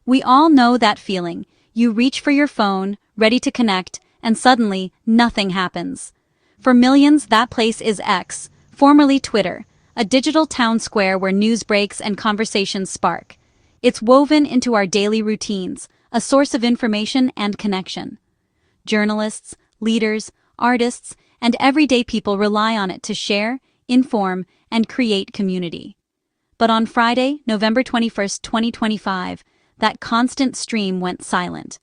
We all know that feeling. You reach for your phone, ready to connect, and suddenly, nothing happens. For millions, that place is X, formerly Twitter, a digital town square where news breaks and conversations spark. It's woven into our daily routines, a source of information and connection. Journalists, leaders, artists, and everyday people rely on it to share, inform, and create community. But on Friday, November 21st, 2025, that constant stream went silent.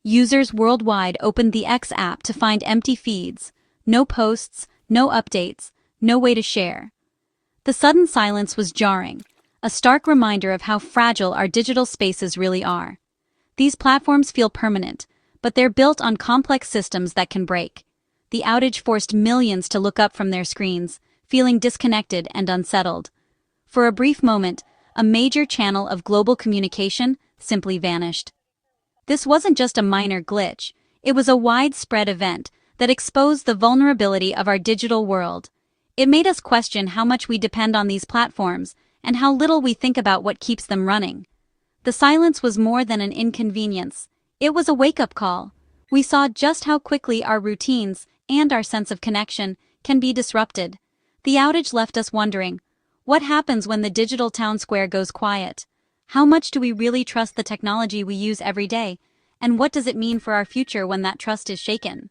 Users worldwide opened the X app to find empty feeds, no posts, no updates, no way to share. The sudden silence was jarring, a stark reminder of how fragile our digital spaces really are. These platforms feel permanent, but they're built on complex systems that can break. The outage forced millions to look up from their screens, feeling disconnected and unsettled. For a brief moment, a major channel of global communication simply vanished. This wasn't just a minor glitch, it was a widespread event that exposed the vulnerability of our digital world. It made us question how much we depend on these platforms and how little we think about what keeps them running. The silence was more than an inconvenience, it was a wake-up call. We saw just how quickly our routines and our sense of connection can be disrupted. The outage left us wondering, what happens when the digital town square goes quiet? How much do we really trust the technology we use every day? And what does it mean for our future when that trust is shaken?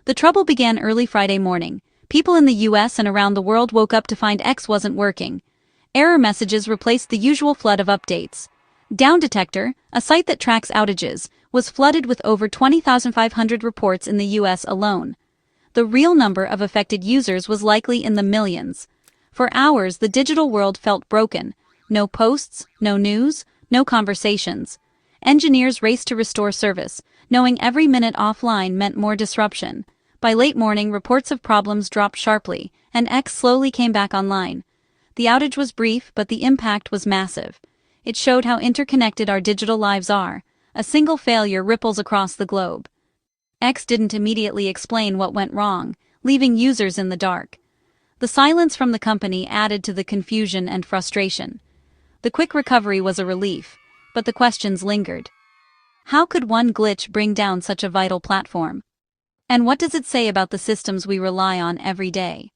The trouble began early Friday morning. People in the US and around the world woke up to find X wasn't working. Error messages replaced the usual flood of updates. Downdetector, a site that tracks outages, was flooded with over 20,500 reports in the US alone. The real number of affected users was likely in the millions. For hours, the digital world felt broken. No posts, no news, no conversations. Engineers raced to restore service, knowing every minute offline meant more disruption. By late morning, reports of problems dropped sharply, and X slowly came back online. The outage was brief, but the impact was massive. It showed how interconnected our digital lives are. A single failure ripples across the globe. X didn't immediately explain what went wrong, leaving users in the dark. The silence from the company added to the confusion and frustration. The quick recovery was a relief, but the questions lingered. How could one glitch bring down such a vital platform? And what does it say about the systems we rely on every day?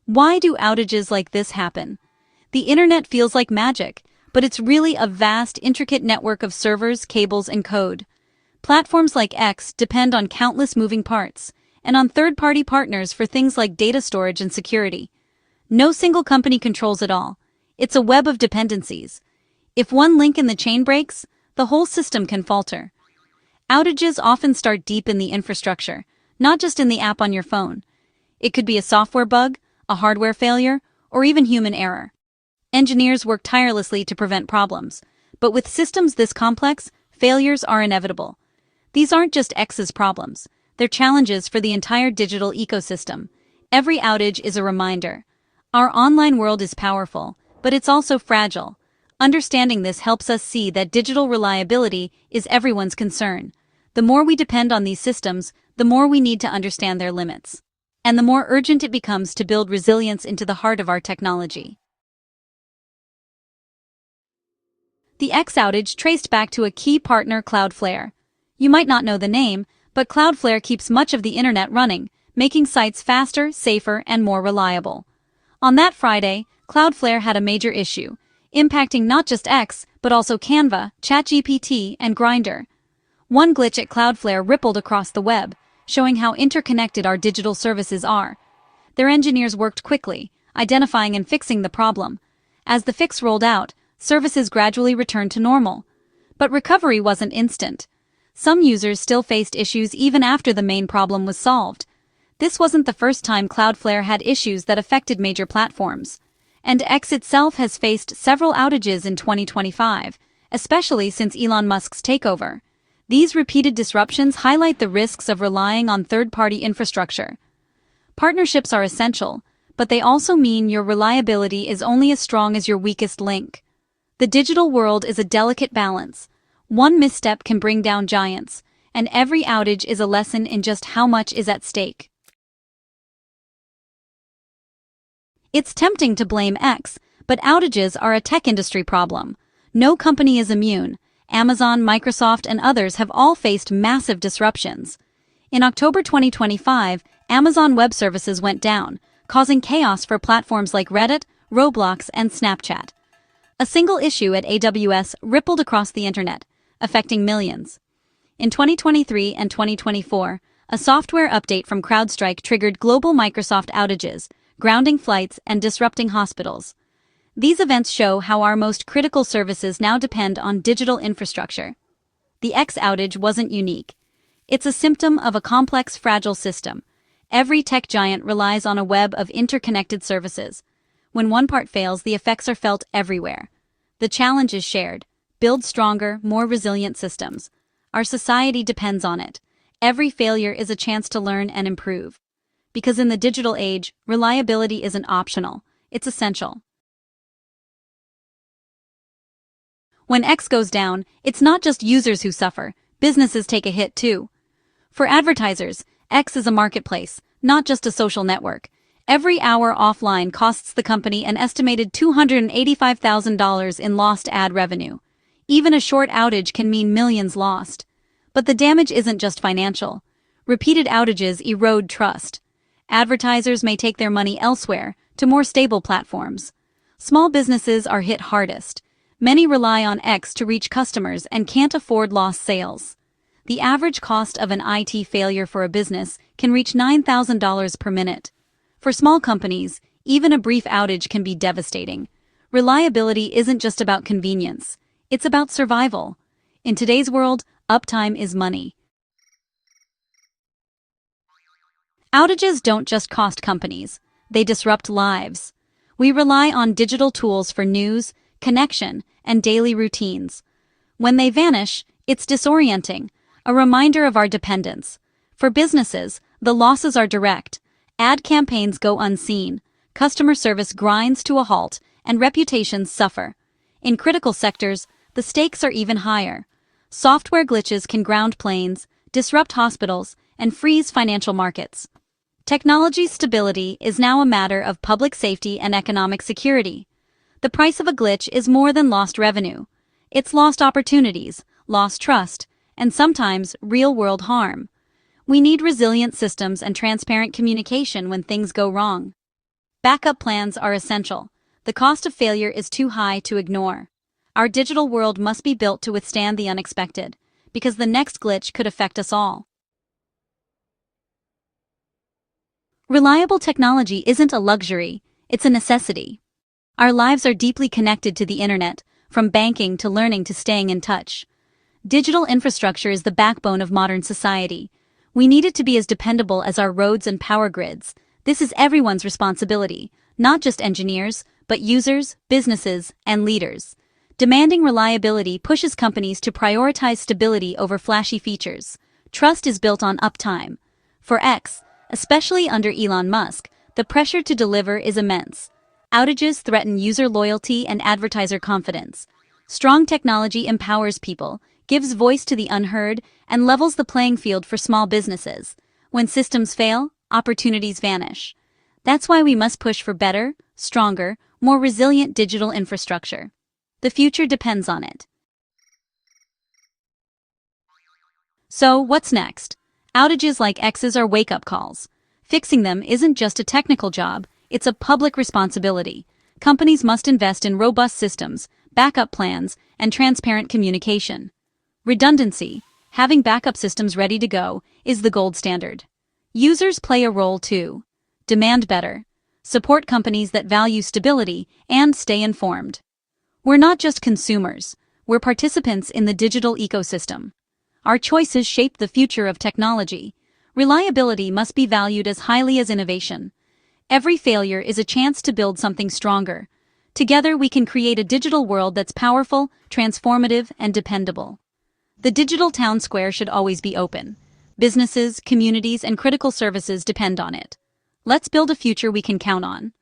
Why do outages like this happen? The internet feels like magic, but it's really a vast, intricate network of servers, cables, and code. Platforms like X depend on countless moving parts, and on third-party partners for things like data storage and security. No single company controls it all. It's a web of dependencies. If one link in the chain breaks, the whole system can falter. Outages often start deep in the infrastructure, not just in the app on your phone. It could be a software bug, a hardware failure, or even human error. Engineers work tirelessly to prevent problems, but with systems this complex, failures are inevitable. These aren't just X's problems, they're challenges for the entire digital ecosystem. Every outage is a reminder. Our online world is powerful, but it's also fragile. Understanding this helps us see that digital reliability is everyone's concern. The more we depend on these systems, the more we need to understand their limits. And the more urgent it becomes to build resilience into the heart of our technology. The X outage traced back to a key partner, Cloudflare. You might not know the name, but Cloudflare keeps much of the internet running, making sites faster, safer, and more reliable. On that Friday, Cloudflare had a major issue, impacting not just X, but also Canva, ChatGPT, and Grindr. One glitch at Cloudflare rippled across the web, showing how interconnected our digital services are. Their engineers worked quickly, identifying and fixing the problem. As the fix rolled out, services gradually returned to normal. But recovery wasn't instant. Some users still faced issues even after the main problem was solved. This wasn't the first time Cloudflare had issues that affected major platforms. And X itself has faced several outages in 2025, especially since Elon Musk's takeover. These repeated disruptions highlight the risks of relying on third-party infrastructure. Partnerships are essential, but they also mean your reliability is only as strong as your weakest link. The digital world is a delicate balance. One misstep can bring down giants, and every outage is a lesson in just how much is at stake. It's tempting to blame X, but outages are a tech industry problem. No company is immune. Amazon, Microsoft, and others have all faced massive disruptions. In October 2025, Amazon Web Services went down, causing chaos for platforms like Reddit, Roblox, and Snapchat. A single issue at AWS rippled across the internet, affecting millions. In 2023 and 2024, a software update from CrowdStrike triggered global Microsoft outages, grounding flights and disrupting hospitals. These events show how our most critical services now depend on digital infrastructure. The X outage wasn't unique. It's a symptom of a complex, fragile system. Every tech giant relies on a web of interconnected services. When one part fails, the effects are felt everywhere. The challenge is shared. Build stronger, more resilient systems. Our society depends on it. Every failure is a chance to learn and improve. Because in the digital age, reliability isn't optional, it's essential. When X goes down, it's not just users who suffer, businesses take a hit too. For advertisers, X is a marketplace, not just a social network. Every hour offline costs the company an estimated $285,000 in lost ad revenue. Even a short outage can mean millions lost. But the damage isn't just financial. Repeated outages erode trust. Advertisers may take their money elsewhere, to more stable platforms. Small businesses are hit hardest. Many rely on X to reach customers and can't afford lost sales. The average cost of an IT failure for a business can reach $9,000 per minute. For small companies, even a brief outage can be devastating. Reliability isn't just about convenience, it's about survival. In today's world, uptime is money. Outages don't just cost companies, they disrupt lives. We rely on digital tools for news, connection, and daily routines. When they vanish, it's disorienting, a reminder of our dependence. For businesses, the losses are direct. Ad campaigns go unseen, customer service grinds to a halt, and reputations suffer. In critical sectors, the stakes are even higher. Software glitches can ground planes, disrupt hospitals, and freeze financial markets. Technology's stability is now a matter of public safety and economic security. The price of a glitch is more than lost revenue. It's lost opportunities, lost trust, and sometimes real-world harm. We need resilient systems and transparent communication when things go wrong. Backup plans are essential. The cost of failure is too high to ignore. Our digital world must be built to withstand the unexpected, because the next glitch could affect us all. Reliable technology isn't a luxury, it's a necessity. Our lives are deeply connected to the internet, from banking to learning to staying in touch. Digital infrastructure is the backbone of modern society. We need it to be as dependable as our roads and power grids. This is everyone's responsibility, not just engineers, but users, businesses, and leaders. Demanding reliability pushes companies to prioritize stability over flashy features. Trust is built on uptime. For X, especially under Elon Musk, the pressure to deliver is immense. Outages threaten user loyalty and advertiser confidence. Strong technology empowers people, gives voice to the unheard, and levels the playing field for small businesses. When systems fail, opportunities vanish. That's why we must push for better, stronger, more resilient digital infrastructure. The future depends on it. So, what's next? Outages like X's are wake-up calls. Fixing them isn't just a technical job, it's a public responsibility. Companies must invest in robust systems, backup plans, and transparent communication. Redundancy, having backup systems ready to go, is the gold standard. Users play a role too. Demand better. Support companies that value stability and stay informed. We're not just consumers, we're participants in the digital ecosystem. Our choices shape the future of technology. Reliability must be valued as highly as innovation. Every failure is a chance to build something stronger. Together we can create a digital world that's powerful, transformative, and dependable. The digital town square should always be open. Businesses, communities, and critical services depend on it. Let's build a future we can count on.